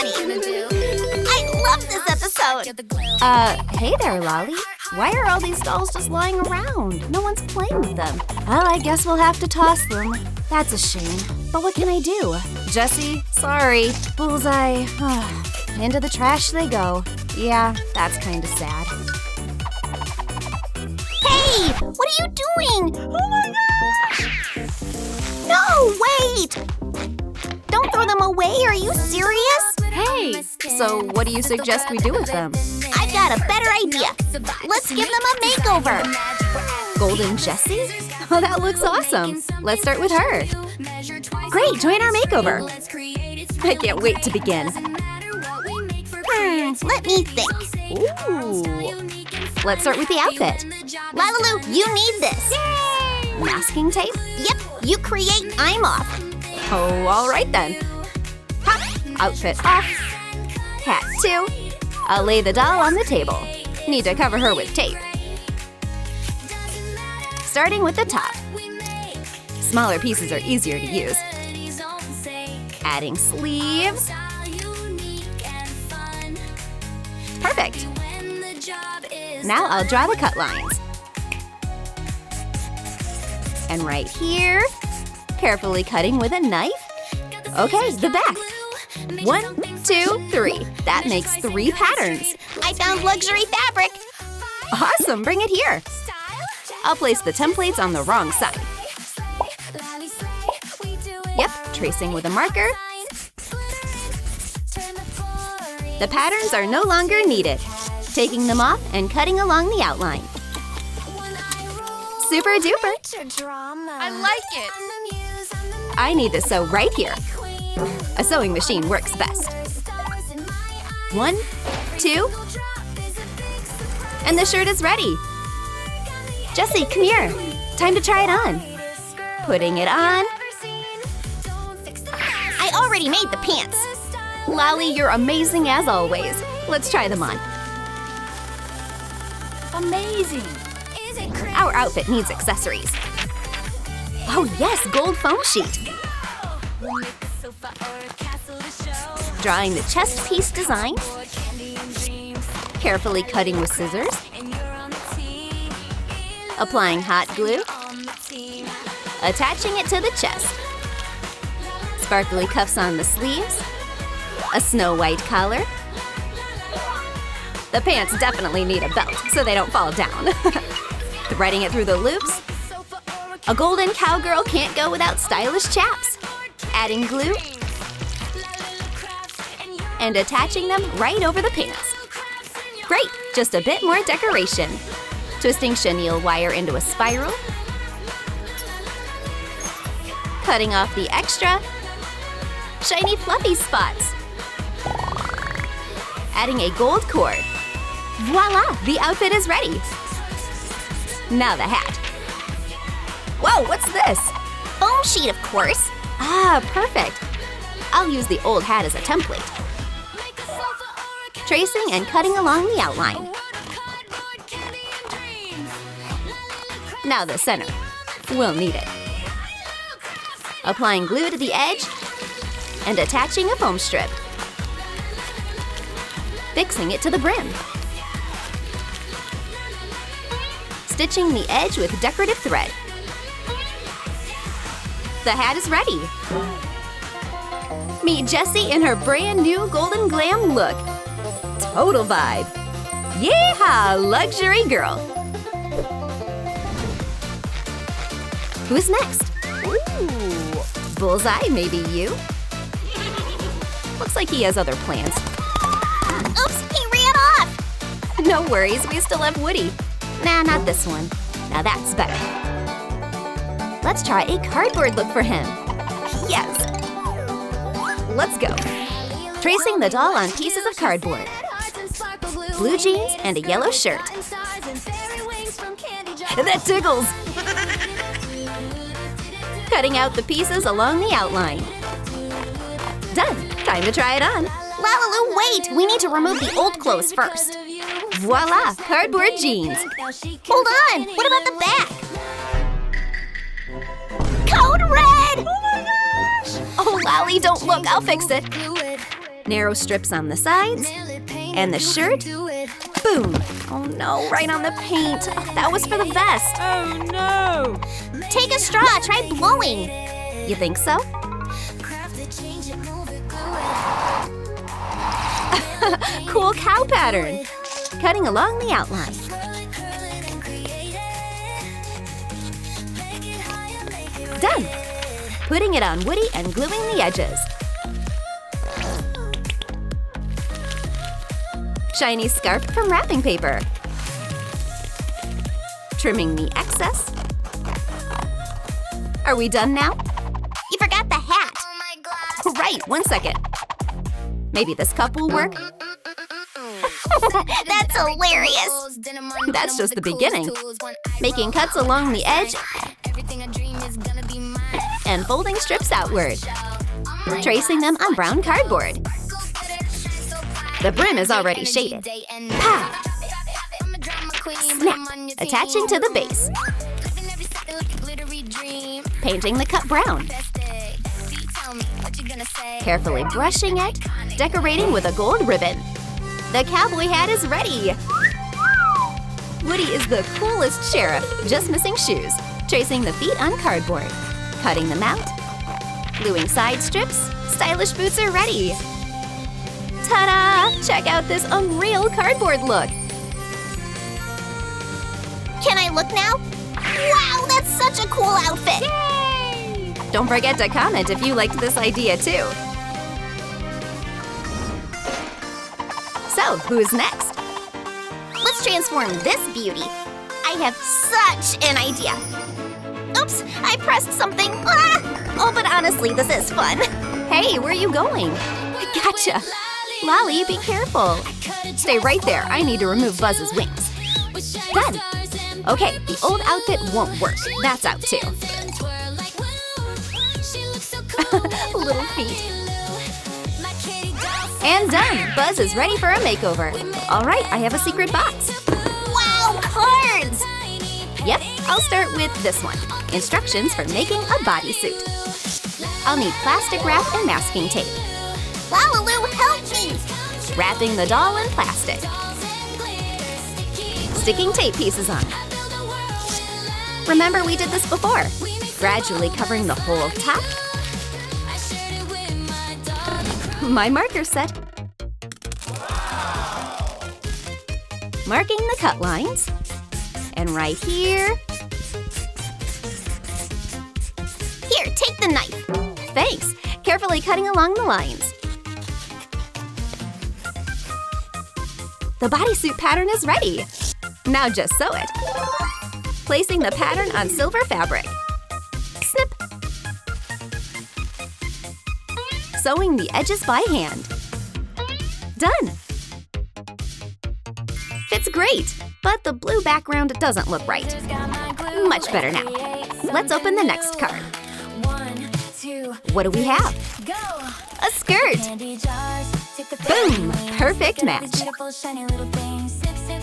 funny. I love this episode. Hey there, Lali. Why are all these dolls just lying around? No one's playing with them. Well, I guess we'll have to toss them. That's a shame. But what can I do? Jessie, sorry. Bullseye. Into the trash they go. Yeah, that's kind of sad. Hey, what are you doing? Oh my gosh! No, wait! Don't throw them away, are you serious? Hey, so what do you suggest we do with them? I've got a better idea. Let's give them a makeover. Golden Jessie? Oh, that looks awesome. Let's start with her. Great, join our makeover. I can't wait to begin. Let me think. Ooh. Let's start with the outfit. LaLiLu, you need this. Yay! Masking tape? Yep, you create, I'm off. Oh, all right then. Hop, outfit off. Hat too. I'll lay the doll on the table. Need to cover her with tape. Starting with the top. Smaller pieces are easier to use. Adding sleeves. Perfect. Now I'll draw the cut lines. And right here, carefully cutting with a knife. Okay, the back. 1, 2, 3. That makes 3 patterns. I found luxury fabric. Awesome, bring it here. I'll place the templates on the wrong side. Yep, tracing with a marker. The patterns are no longer needed. Taking them off and cutting along the outline. Super duper. I like it. I need to sew right here. A sewing machine works best. 1, 2, and the shirt is ready. Jessie, come here. Time to try it on. Putting it on. I already made the pants. Lali, you're amazing as always. Let's try them on. Amazing. Our outfit needs accessories. Oh yes, gold foam sheet. Drawing the chest piece design. Carefully cutting with scissors. Applying hot glue. Attaching it to the chest. Sparkly cuffs on the sleeves. A snow white collar. The pants definitely need a belt so they don't fall down. Threading it through the loops. A golden cowgirl can't go without stylish chaps. Adding glue. And attaching them right over the pants. Great, just a bit more decoration. Twisting chenille wire into a spiral. Cutting off the extra. Shiny fluffy spots. Adding a gold cord. Voila, the outfit is ready. Now the hat. Whoa, what's this? Foam sheet, of course. Ah, perfect. I'll use the old hat as a template. Tracing and cutting along the outline. Now the center. We'll need it. Applying glue to the edge and attaching a foam strip. Fixing it to the brim. Stitching the edge with decorative thread. The hat is ready. Meet Jessie in her brand new golden glam look. Total vibe. Yeehaw, luxury girl. Who's next? Ooh, Bullseye, maybe you? Looks like he has other plans. Oops, he ran off. No worries, we still have Woody. Nah, not this one. Now that's better. Let's try a cardboard look for him. Yes. Let's go. Tracing the doll on pieces of cardboard. Blue jeans and a yellow shirt. That tickles! Cutting out the pieces along the outline. Done. Time to try it on. LaLiLu, wait! We need to remove the old clothes first. Voila! Cardboard jeans. Hold on! What about the back? Code red! Oh, Lali, don't look. I'll fix it. Narrow strips on the sides. And the shirt. Boom! Oh no, right on the paint. Oh, that was for the vest. Oh no! Take a straw, try blowing. You think so? Cool cow pattern. Cutting along the outline. Done. Putting it on Woody and gluing the edges. Shiny scarf from wrapping paper. Trimming the excess. Are we done now? You forgot the hat. Right, 1 second. Maybe this cup will work? That's hilarious. That's just the beginning. Making cuts along the edge and folding strips outward. Tracing them on brown cardboard. The brim is already shaded. Pow! Snap! Attaching to the base. Painting the cup brown. Carefully brushing it, decorating with a gold ribbon. The cowboy hat is ready! Woody is the coolest sheriff, just missing shoes. Tracing the feet on cardboard. Cutting them out. Gluing side strips. Stylish boots are ready. Ta-da! Check out this unreal cardboard look. Can I look now? Wow, that's such a cool outfit. Yay! Don't forget to comment if you liked this idea too. So, who's next? Let's transform this beauty. I have such an idea. Oops, I pressed something. Ah! Oh, but honestly, this is fun. Hey, where are you going? Gotcha. Lali, be careful. Stay right there. I need to remove Buzz's wings. Done. Okay, the old outfit won't work. That's out too. Little feet. And done. Buzz is ready for a makeover. All right, I have a secret box. Wow, cards! Yep, I'll start with this one. Instructions for making a bodysuit. I'll need plastic wrap and masking tape. LaLiLu, help me! Wrapping the doll in plastic. Sticking tape pieces on. Remember we did this before. Gradually covering the whole top. My marker set. Marking the cut lines. And right here. Here, take the knife. Thanks. Carefully cutting along the lines. The bodysuit pattern is ready. Now just sew it. Placing the pattern on silver fabric. Snip. Sewing the edges by hand. Done. Fits great, but the blue background doesn't look right. Much better now. Let's open the next card. What do we have? A skirt. Boom! Perfect match.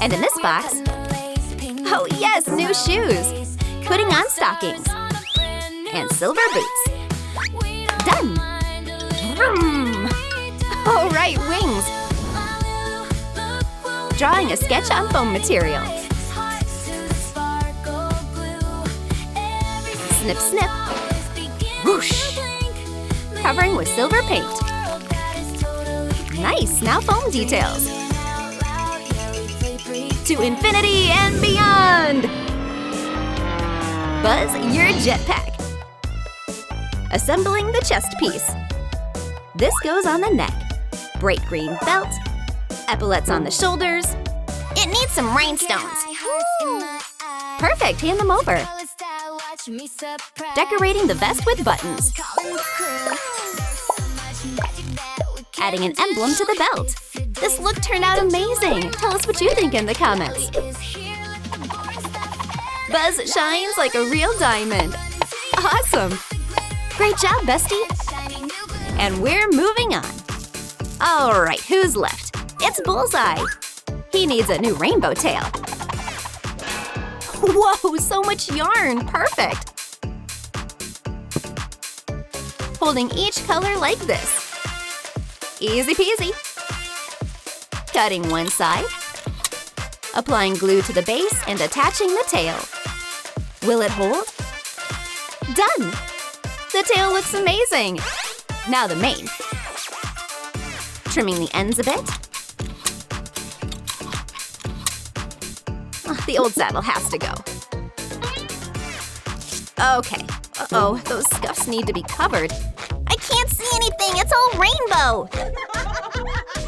And in this box, oh yes, new shoes. Putting on stockings. And silver boots. Done. Vroom. All right, wings. Drawing a sketch on foam material. Snip, snip. Whoosh. Covering with silver paint. Nice, now foam details. To infinity and beyond! Buzz your jetpack. Assembling the chest piece. This goes on the neck. Bright green belt. Epaulets on the shoulders. It needs some rhinestones. Perfect, hand them over. Decorating the vest with buttons. Adding an emblem to the belt. This look turned out amazing. Tell us what you think in the comments. Buzz shines like a real diamond. Awesome. Great job, bestie. And we're moving on. All right, who's left? It's Bullseye. He needs a new rainbow tail. Whoa, so much yarn. Perfect. Holding each color like this. Easy peasy. Cutting one side. Applying glue to the base and attaching the tail. Will it hold? Done! The tail looks amazing! Now the mane. Trimming the ends a bit. The old saddle has to go. Okay. Uh-oh, those scuffs need to be covered. I can't see anything. It's all rainbow.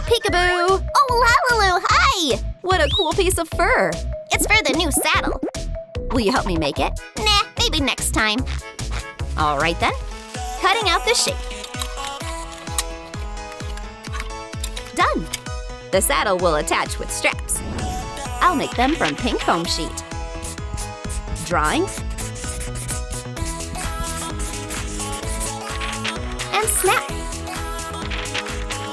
Peekaboo! Oh, LaLiLu, hi! What a cool piece of fur! It's for the new saddle. Will you help me make it? Nah, maybe next time. All right then. Cutting out the shape. Done! The saddle will attach with straps. I'll make them from pink foam sheet. Drawing. And snap.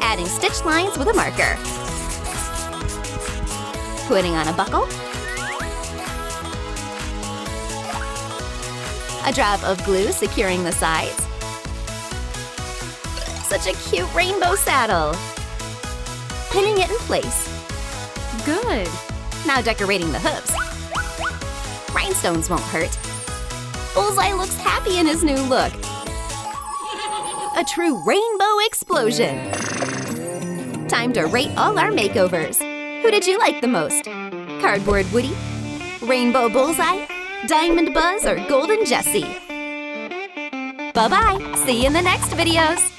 Adding stitch lines with a marker. Putting on a buckle. A drop of glue securing the sides. Such a cute rainbow saddle. Pinning it in place. Good. Now decorating the hooves. Rhinestones won't hurt. Bullseye looks happy in his new look. A true rainbow explosion. Time to rate all our makeovers. Who did you like the most? Cardboard Woody? Rainbow Bullseye? Diamond Buzz or Golden Jessie? Bye-bye! See you in the next videos!